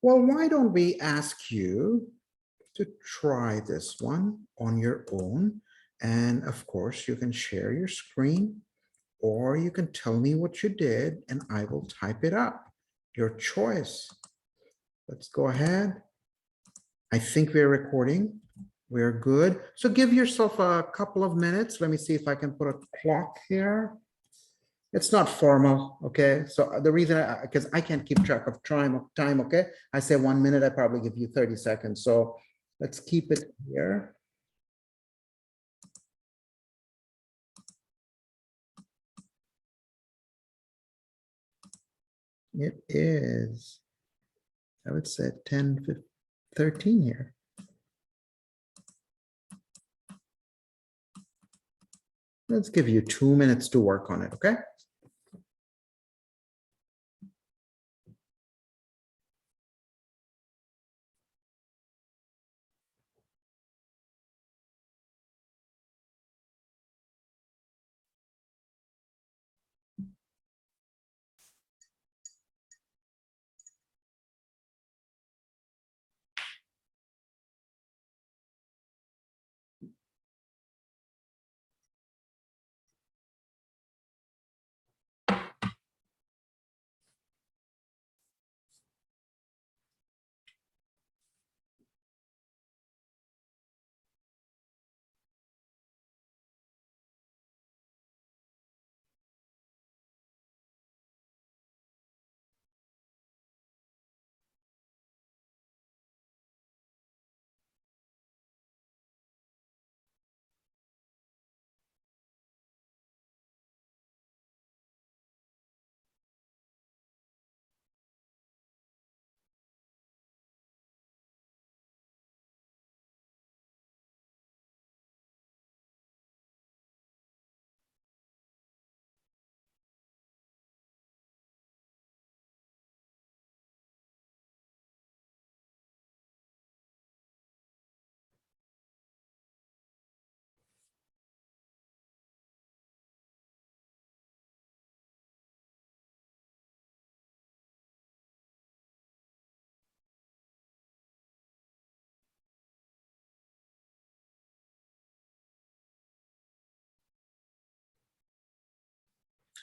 Well, why don't we ask you to try this one on your own? And of course, you can share your screen, or you can tell me what you did and I will type it up. Your choice. Let's go ahead. I think we're recording. We're good. So give yourself a couple of minutes. Let me see if I can put a clock here. It's not formal, okay? So the reason, because I can't keep track of time, okay? I say 1 minute, I probably give you 30 seconds. So let's keep it here. It is, I would say 10, 15, 13 here. Let's give you 2 minutes to work on it, okay?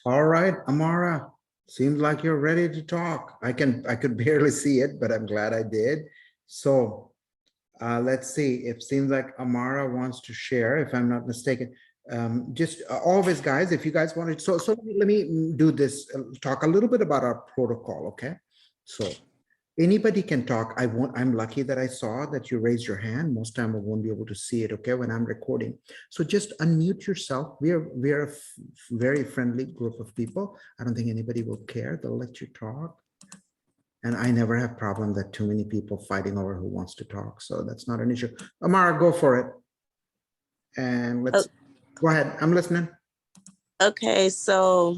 All right, Amara, seems like you're ready to talk. I could barely see it, but I'm glad I did. So let's see. It seems like Amara wants to share, if I'm not mistaken. Just always, guys, if you guys wanted, so let me do this, talk a little bit about our protocol, okay? So anybody can talk. I'm lucky that I saw that you raised your hand. Most time I won't be able to see it, okay, when I'm recording. So just unmute yourself. We are a very friendly group of people. I don't think anybody will care. They'll let you talk. And I never have problem that too many people fighting over who wants to talk. So that's not an issue. Amara, go for it. And let's go ahead. I'm listening. Okay, so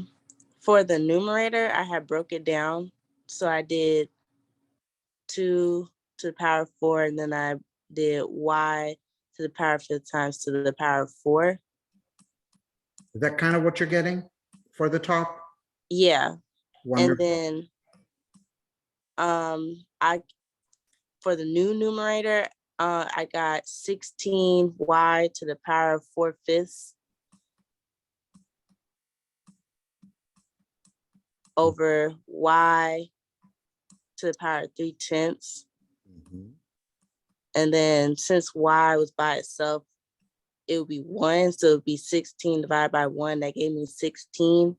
for the numerator, I had broke it down. So I did 2 to the power of 4, and then I did y to the power of 5 times to the power of 4. Is that kind of what you're getting for the top? Yeah. Wonderful. And then I for the new numerator, I got 16y to the power of 4/5 over y to the power of 3/10. Mhm. And then since y was by itself, it would be 1. So it would be 16 divided by 1. That gave me 16.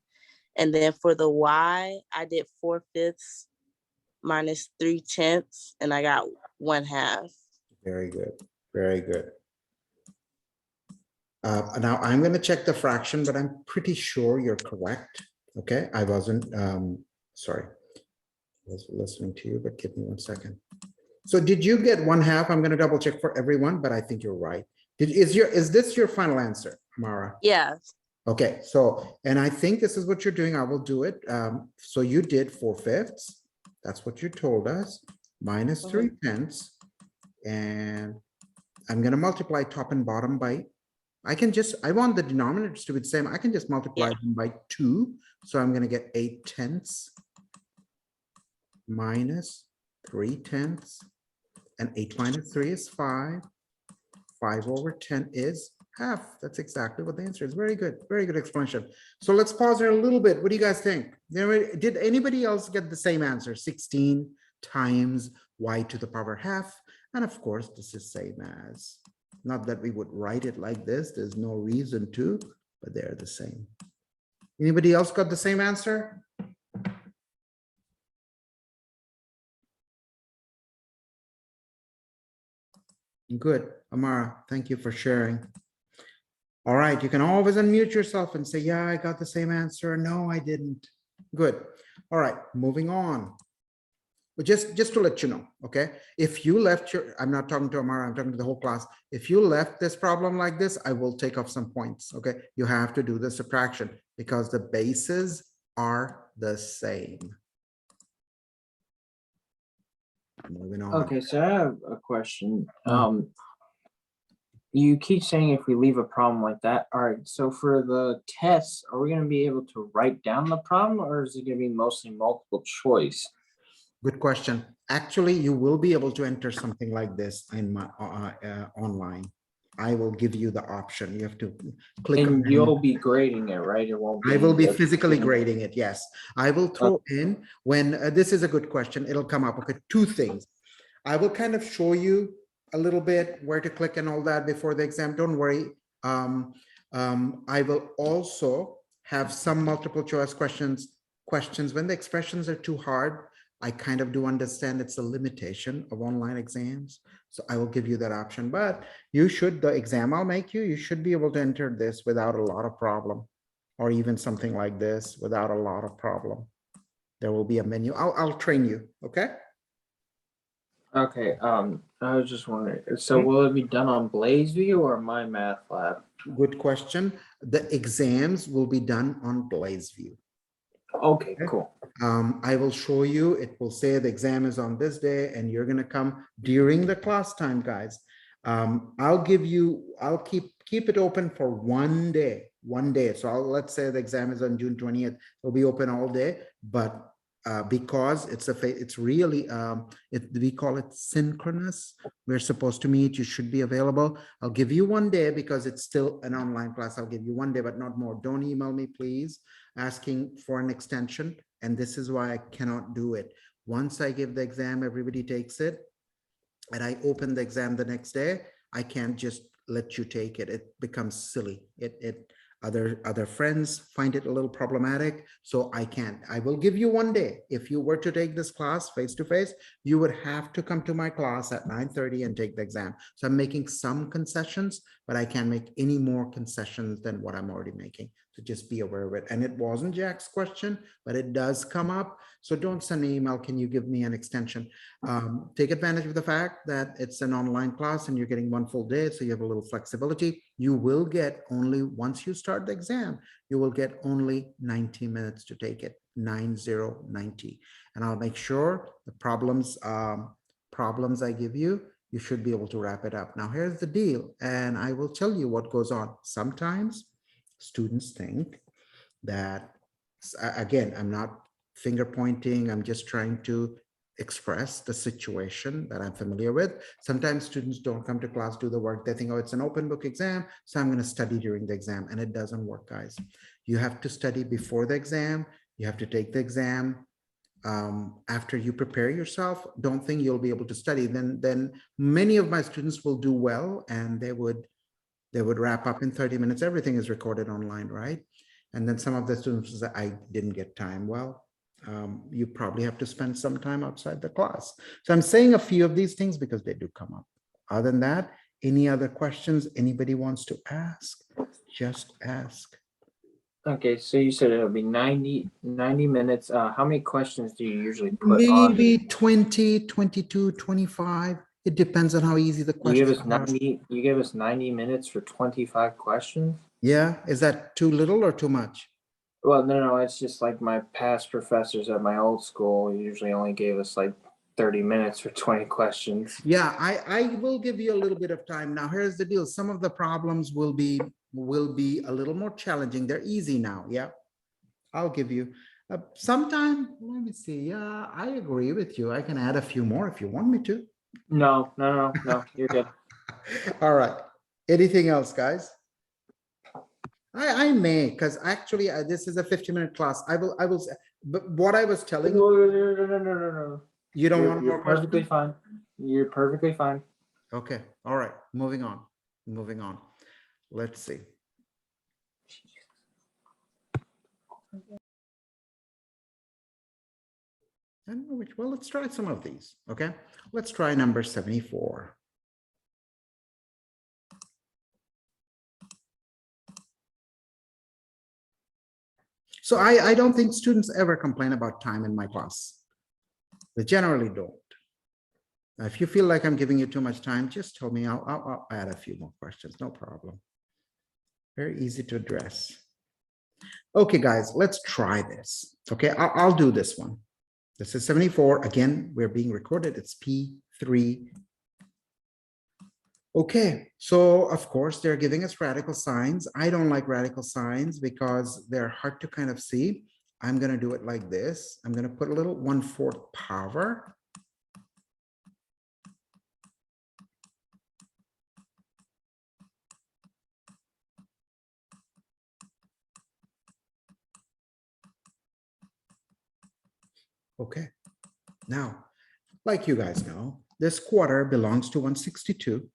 And then for the y, I did 4/5 minus 3/10, and I got 1/2. Very good. Very good. Now I'm going to check the fraction, but I'm pretty sure you're correct. Okay. I wasn't, sorry. I was listening to you, but give me 1 second. So did you get 1/2? I'm going to double check for everyone, but I think you're right. Is this your final answer, Mara? Yeah. Okay, so, and I think this is what you're doing. I will do it. So you did 4/5. That's what you told us, minus 3/10. And I'm going to multiply top and bottom by, I want the denominators to be the same. I can just multiply them by 2. So I'm going to get 8/10 minus 3/10, and 8 minus 3 is 5. 5/10 is half. That's exactly what the answer is. Very good. Very good explanation. So let's pause there a little bit. What do you guys think? Did anybody else get the same answer? 16 times y to the power half. And of course, this is same as, not that we would write it like this. There's no reason to, but they're the same. Anybody else got the same answer? Good. Amara, thank you for sharing. All right, you can always unmute yourself and say, yeah, I got the same answer. No, I didn't. Good. All right, moving on. But just to let you know, okay, if you left your, I'm not talking to Amara, I'm talking to the whole class. If you left this problem like this, I will take off some points, okay? You have to do the subtraction because the bases are the same. Moving on. Okay, so I have a question. You keep saying if we leave a problem like that. All right, so for the tests, are we going to be able to write down the problem, or is it going to be mostly multiple choice? Good question. Actually, you will be able to enter something like this in my online. I will give you the option. You have to click And on you'll be grading it, right? It won't be. I will be physically grading it. Yes, I will throw in when this is a good question. It'll come up. Okay, two things. I will kind of show you a little bit where to click and all that before the exam. Don't worry. I will also have some multiple choice questions. When the expressions are too hard, I kind of do understand it's a limitation of online exams. So I will give you that option, but you should, the exam I'll make you, you should be able to enter this without a lot of problem, or even something like this without a lot of problem. There will be a menu. I'll train you. Okay. Okay. I was just wondering. So will it be done on BlazeView or MyMathLab? Good question. The exams will be done on BlazeView. Okay, cool. I will show you, it will say the exam is on this day and you're going to come during the class time, guys. I'll keep it open for 1 day. So let's say the exam is on June 20th. It'll be open all day, but because it's really, we call it synchronous. We're supposed to meet, you should be available. I'll give you 1 day because it's still an online class. I'll give you 1 day, but not more. Don't email me, please, asking for an extension. And this is why I cannot do it. Once I give the exam, everybody takes it, and I open the exam the next day, I can't just let you take it. It becomes silly. Other friends find it a little problematic, so I can't. I will give you 1 day. If you were to take this class face to face, you would have to come to my class at 9:30 and take the exam. So I'm making some concessions, but I can't make any more concessions than what I'm already making. So just be aware of it. And it wasn't Jack's question, but it does come up. So don't send an email, can you give me an extension? Take advantage of the fact that it's an online class and you're getting 1 full day, so you have a little flexibility. You will get only, once you start the exam, you will get only 90 minutes to take it, 90. And I'll make sure the problems I give you, you should be able to wrap it up. Now, here's the deal, and I will tell you what goes on. Sometimes students think that, again, I'm not finger pointing, I'm just trying to express the situation that I'm familiar with. Sometimes students don't come to class, do the work. They think, oh, it's an open book exam, so I'm going to study during the exam. And it doesn't work, guys. You have to study before the exam. You have to take the exam. After you prepare yourself, don't think you'll be able to study. Then many of my students will do well, and they would wrap up in 30 minutes. Everything is recorded online, right? And then some of the students say, I didn't get time. Well, you probably have to spend some time outside the class. So I'm saying a few of these things because they do come up. Other than that, any other questions anybody wants to ask, just ask. Okay, so you said it'll be 90 minutes. How many questions do you usually put on? Maybe 20, 22, 25. It depends on how easy the question is. You gave us 90 minutes for 25 questions? Yeah, is that too little or too much? Well, no, it's just like my past professors at my old school usually only gave us like 30 minutes for 20 questions. Yeah, I will give you a little bit of time. Now, here's the deal. Some of the problems will be a little more challenging. They're easy now. Yeah, I'll give you. Sometime, let me see. Yeah, I agree with you. I can add a few more if you want me to. No, you're good. All right. Anything else, guys? I may, because actually this is a 50-minute class. But what I was telling you, No. you don't want You're more perfectly questions? fine. You're perfectly fine. Okay, all right, moving on, moving on. Let's see. I don't know which, well, let's try some of these, okay? Let's try number 74. So I don't think students ever complain about time in my class. They generally don't. Now, if you feel like I'm giving you too much time, just tell me, I'll add a few more questions, no problem. Very easy to address. Okay, guys, let's try this. Okay, I'll do this one. This is 74. Again, we're being recorded. It's P3. Okay, so of course, they're giving us radical signs. I don't like radical signs because they're hard to kind of see. I'm going to do it like this. I'm going to put a little 1/4 power. Okay, now, like you guys know, this quarter belongs to 162.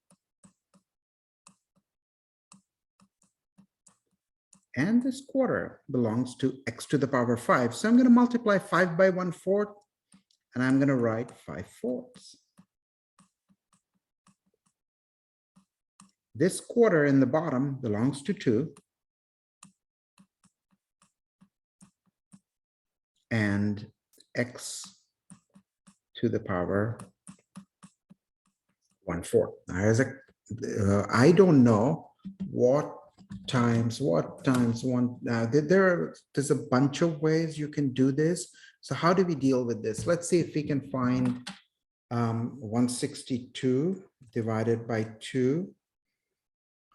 And this quarter belongs to x to the power 5. So I'm going to multiply 5 by 1/4, and I'm going to write 5/4. This quarter in the bottom belongs to 2. And x to the power 1/4. Now, I don't know what times one. There's a bunch of ways you can do this. So how do we deal with this? Let's see if we can find 162 divided by 2.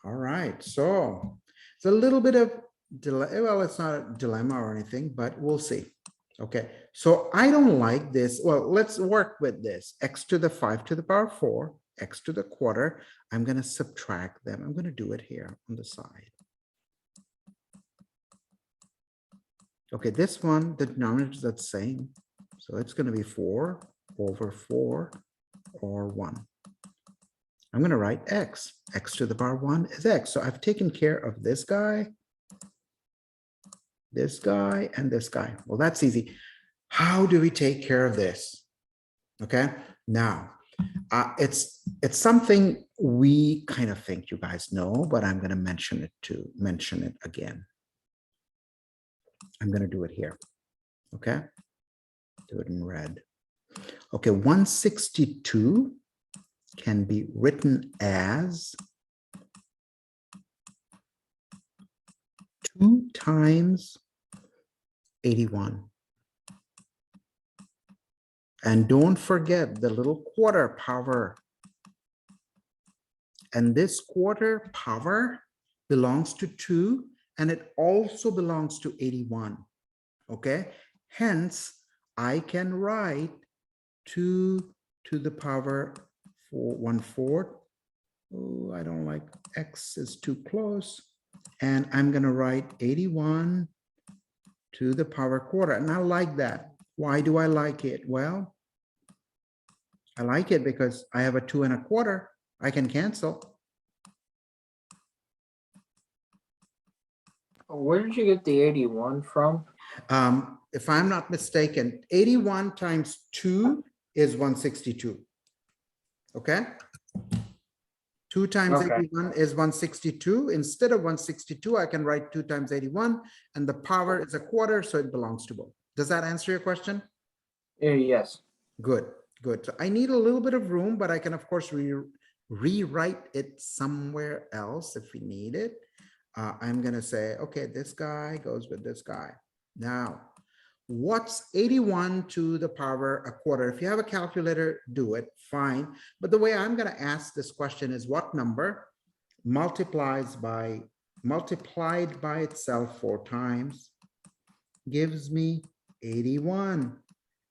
All right, so it's a little bit of delay. Well, it's not a dilemma or anything, but we'll see. Okay, so I don't like this. Well, let's work with this. X to the 5 to the power 4, x to the quarter. I'm going to subtract them. I'm going to do it here on the side. Okay, this one, the denominator is the same. So it's going to be 4 over 4 or 1. I'm going to write x. X to the power 1 is x. So I've taken care of this guy, and this guy. Well, that's easy. How do we take care of this? Okay, now it's something we kind of think you guys know, but I'm going to mention it again. I'm going to do it here. Okay, do it in red. Okay, 162 can be written as 2 times 81. And don't forget the little quarter power. And this quarter power belongs to 2, and it also belongs to 81. Okay, hence I can write 2 to the power 1/4. Oh, I don't like x is too close. And I'm going to write 81 to the power quarter. And I like that. Why do I like it? Well, I like it because I have a 2 1/4. I can cancel. Where did you get the 81 from? If I'm not mistaken, 81 times 2 is 162. Okay? 2 times 81 is 162. Instead of 162, I can write 2 times 81, and the power is a quarter, so it belongs to both. Does that answer your question? Yes. Good, good. So I need a little bit of room, but I can, of course, rewrite it somewhere else if we need it. I'm going to say, okay, this guy goes with this guy. Now, what's 81 to the power a quarter? If you have a calculator, do it, fine. But the way I'm going to ask this question is what number multiplied by itself 4 times gives me 81.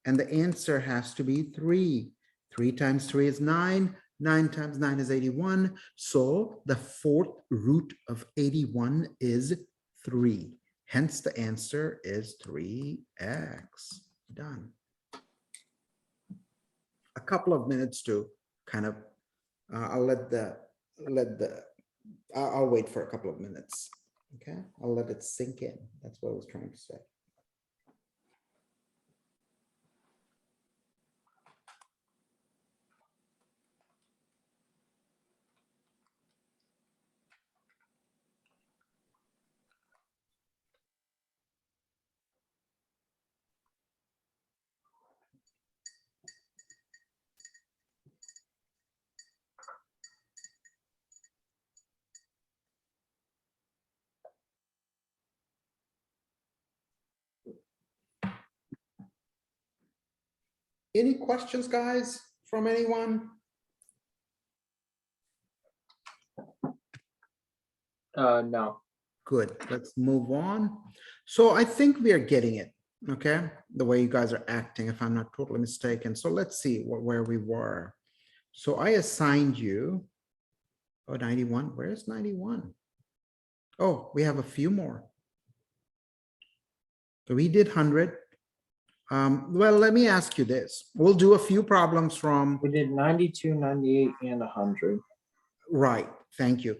And the answer has to be 3. 3 times 3 is 9. 9 times 9 is 81. So the fourth root of 81 is 3. Hence the answer is 3x. Done. A couple of minutes to kind of, I'll wait for a couple of minutes. Okay, I'll let it sink in. That's what I was trying to say. Any questions, guys, from anyone? No. Good, let's move on. So I think we are getting it, okay? The way you guys are acting, if I'm not totally mistaken. So let's see where we were. So I assigned you, oh, 91, where's 91? Oh, we have a few more. So we did 100. Well, let me ask you this. We'll do a few problems from, We did 92, 98, and 100. right, thank you.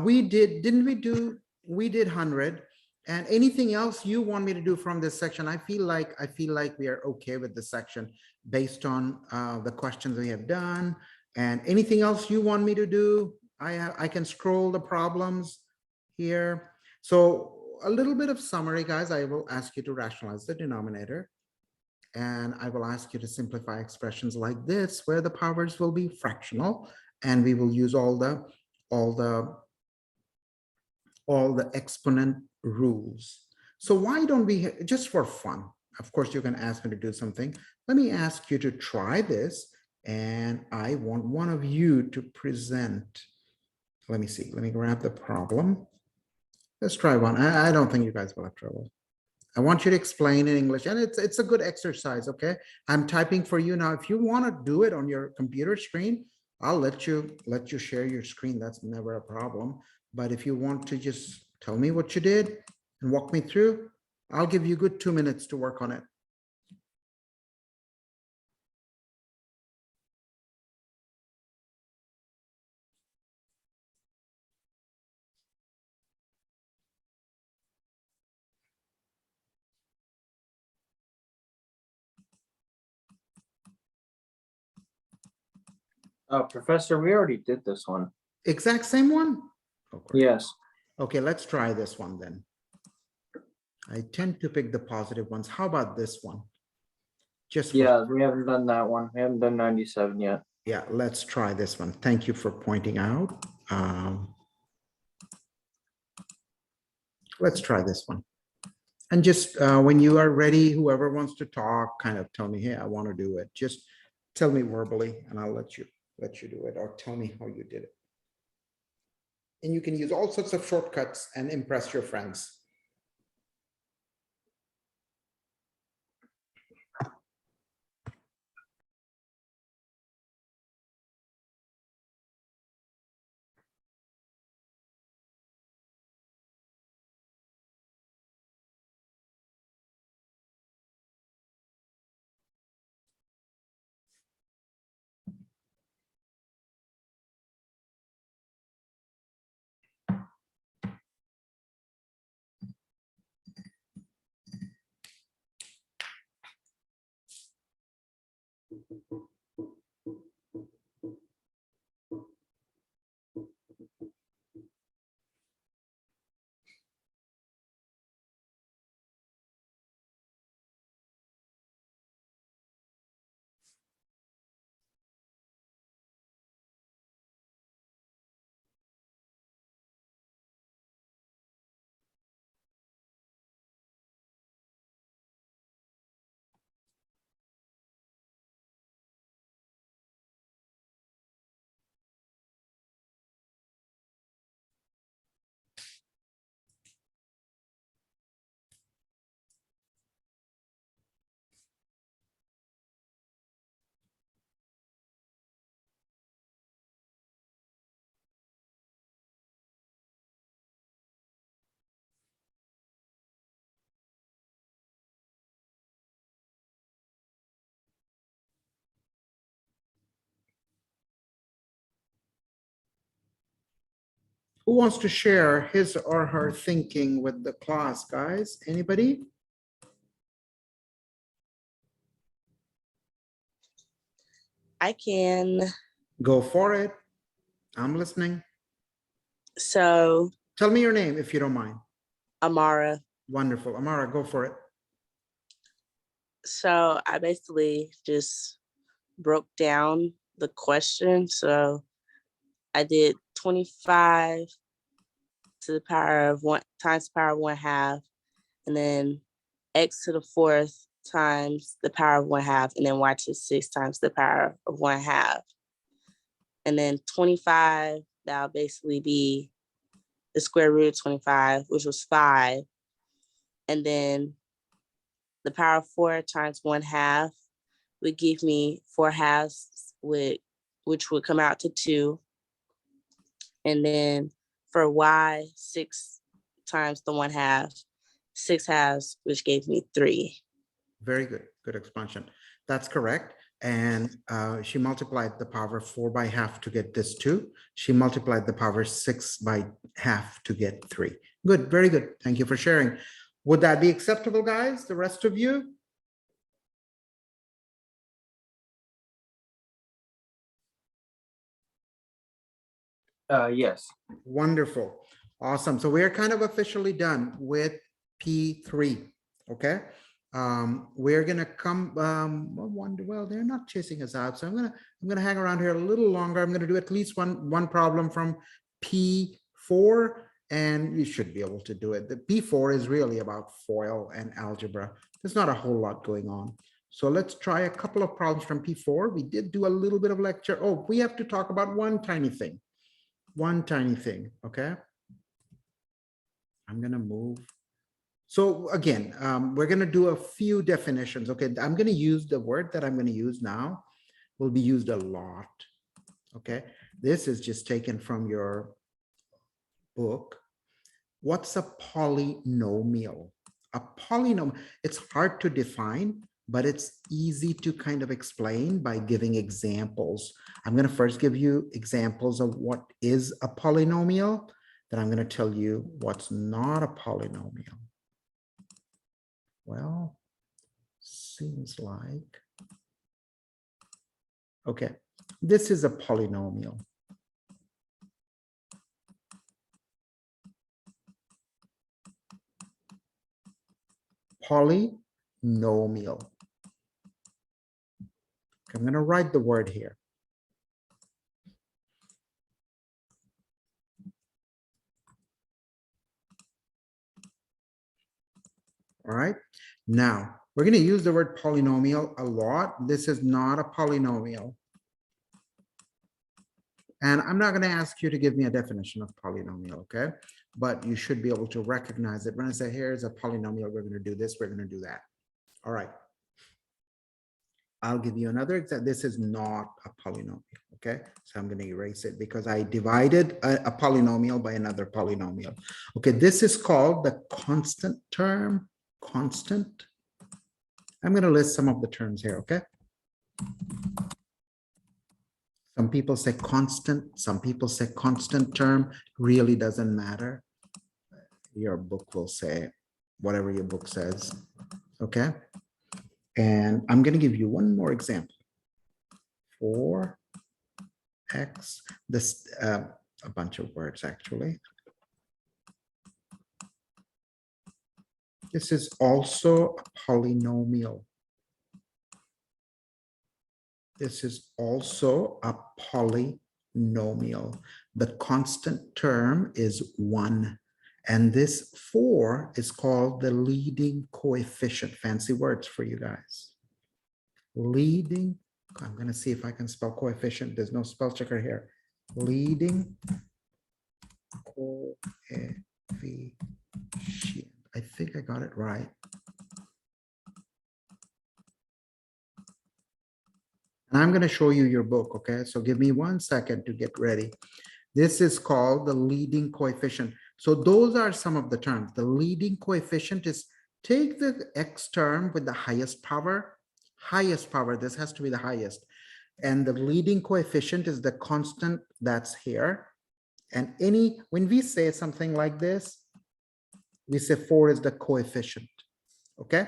We did, didn't we do, we did 100. And anything else you want me to do from this section? I feel like we are okay with this section based on the questions we have done. And anything else you want me to do? I can scroll the problems here. So a little bit of summary, guys. I will ask you to rationalize the denominator. And I will ask you to simplify expressions like this, where the powers will be fractional, and we will use all the exponent rules. So why don't we, just for fun, of course, you can ask me to do something. Let me ask you to try this, and I want one of you to present. Let me see, let me grab the problem. Let's try one. I don't think you guys will have trouble. I want you to explain in English, and it's a good exercise, okay? I'm typing for you now. If you want to do it on your computer screen, I'll let you share your screen. That's never a problem. But if you want to just tell me what you did and walk me through, I'll give you a good 2 minutes to work on it. Professor, we already did this one. Exact same one? Oh, great. Yes. Okay, let's try this one then. I tend to pick the positive ones. How about this one? Just for, Yeah, we haven't done that one. We haven't done 97 yet. yeah, let's try this one. Thank you for pointing out. Let's try this one. And just when you are ready, whoever wants to talk, kind of tell me, hey, I want to do it. Just tell me verbally and I'll let you do it, or tell me how you did it. And you can use all sorts of shortcuts and impress your friends. Who wants to share his or her thinking with the class, guys? Anybody? I can. Go for it. I'm listening. So Tell me your name if you don't mind. Amara. Wonderful. Amara, go for it. So I basically just broke down the question. So I did 25 to the power of 1 times the power of 1/2, and then x to the 4th times the power of 1/2, and then y to the 6th times the power of 1/2. And then 25, that'll basically be the square root of 25, which was 5. And then the power of 4 times 1/2 would give me 4/2, which would come out to 2. And then for y, 6 times the 1/2, 6/2, which gave me 3. Very good. Good expansion. That's correct. And she multiplied the power of 4 by half to get this 2. She multiplied the power of 6 by half to get 3. Good. Very good. Thank you for sharing. Would that be acceptable, guys? The rest of you? Yes. Wonderful. Awesome. So we're kind of officially done with P3. Okay. We're gonna come. Well, they're not chasing us out, so I'm gonna hang around here a little longer. I'm gonna do at least one problem from P4, and you should be able to do it. The P4 is really about FOIL and algebra. There's not a whole lot going on. So let's try a couple of problems from P4. We did do a little bit of lecture. Oh, we have to talk about one tiny thing. One tiny thing, okay? I'm gonna move. So again, we're gonna do a few definitions, okay? I'm gonna use the word that I'm gonna use now, will be used a lot, okay? This is just taken from your book. What's a polynomial? A polynomial, it's hard to define, but it's easy to kind of explain by giving examples. I'm going to first give you examples of what is a polynomial. Then I'm going to tell you what's not a polynomial. Well, seems like, okay, this is a polynomial. Polynomial. I'm going to write the word here. All right. Now, we're going to use the word polynomial a lot. This is not a polynomial. And I'm not going to ask you to give me a definition of polynomial, okay? But you should be able to recognize it. When I say here's a polynomial, we're going to do this, we're going to do that. All right. I'll give you another example. This is not a polynomial, okay? So I'm going to erase it because I divided a polynomial by another polynomial. Okay, this is called the constant term, constant. I'm going to list some of the terms here, okay? Some people say constant, some people say constant term, really doesn't matter. Your book will say whatever your book says, okay? And I'm going to give you one more example. 4x, this a bunch of words actually. This is also a polynomial. This is also a polynomial. The constant term is 1. And this 4 is called the leading coefficient. Fancy words for you guys. Leading, I'm going to see if I can spell coefficient. There's no spell checker here. Leading coefficient. I think I got it right. And I'm going to show you your book, okay? So give me 1 second to get ready. This is called the leading coefficient. So those are some of the terms. The leading coefficient is take the x term with the highest power, this has to be the highest. And the leading coefficient is the constant that's here. And when we say something like this, we say 4 is the coefficient, okay?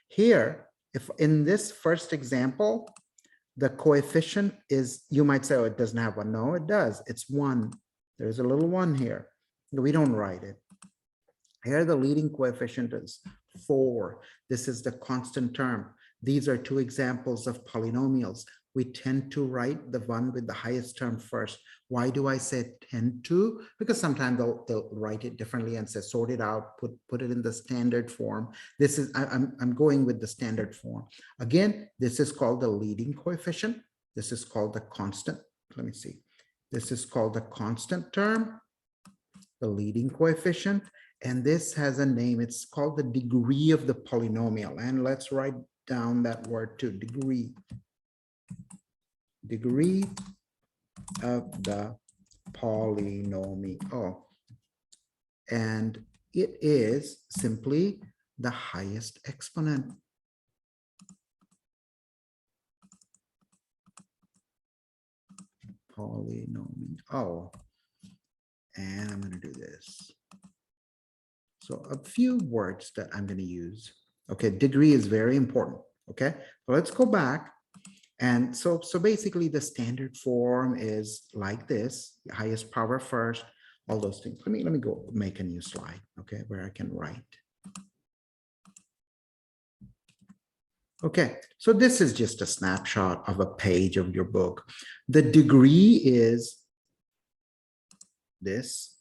Here, if in this first example, the coefficient is, you might say, oh, it doesn't have one. No, it does. It's 1. There's a little 1 here. We don't write it. Here, the leading coefficient is 4. This is the constant term. These are 2 examples of polynomials. We tend to write the one with the highest term first. Why do I say tend to? Because sometimes they'll write it differently and say sort it out, put it in the standard form. This is, I'm going with the standard form. Again, this is called the leading coefficient. This is called the constant. Let me see. This is called the constant term, the leading coefficient. And this has a name. It's called the degree of the polynomial. And let's write down that word too, degree. Degree of the polynomial. And it is simply the highest exponent. Polynomial. And I'm going to do this. So a few words that I'm going to use. Okay, degree is very important. Okay, so let's go back. And so basically the standard form is like this, highest power first, all those things. Let me go make a new slide, okay, where I can write. Okay, so this is just a snapshot of a page of your book. The degree is this.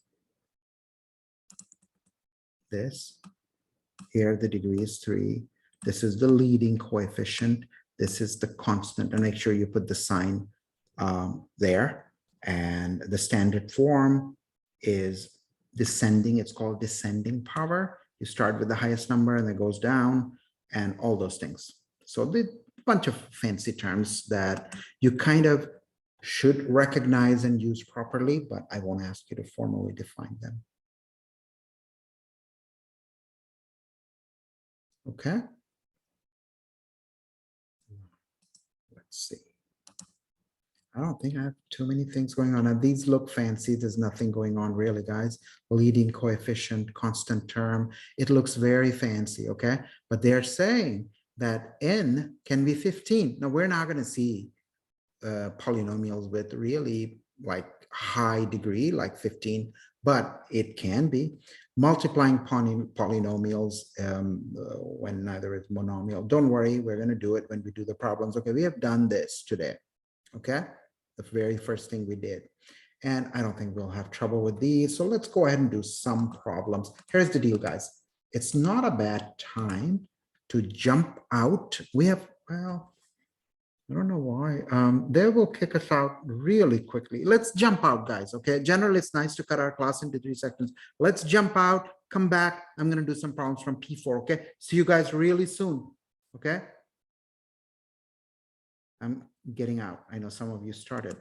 Here the degree is 3. This is the leading coefficient. This is the constant, and make sure you put the sign there. And the standard form is descending. It's called descending power. You start with the highest number and it goes down and all those things. So the bunch of fancy terms that you kind of should recognize and use properly, but I won't ask you to formally define them. Okay. Let's see. I don't think I have too many things going on. Now, these look fancy. There's nothing going on really, guys. Leading coefficient, constant term. It looks very fancy, okay? But they're saying that n can be 15. Now, we're not going to see polynomials with really like high degree, like 15, but it can be. Multiplying polynomials when neither is monomial. Don't worry, we're going to do it when we do the problems. Okay, we have done this today. Okay, the very first thing we did. And I don't think we'll have trouble with these. So let's go ahead and do some problems. Here's the deal, guys. It's not a bad time to jump out. We have, well, I don't know why. They will kick us out really quickly. Let's jump out, guys. Okay. Generally, it's nice to cut our class into 3 sections. Let's jump out, come back. I'm going to do some problems from P4. Okay. See you guys really soon. Okay. I'm getting out. I know some of you started.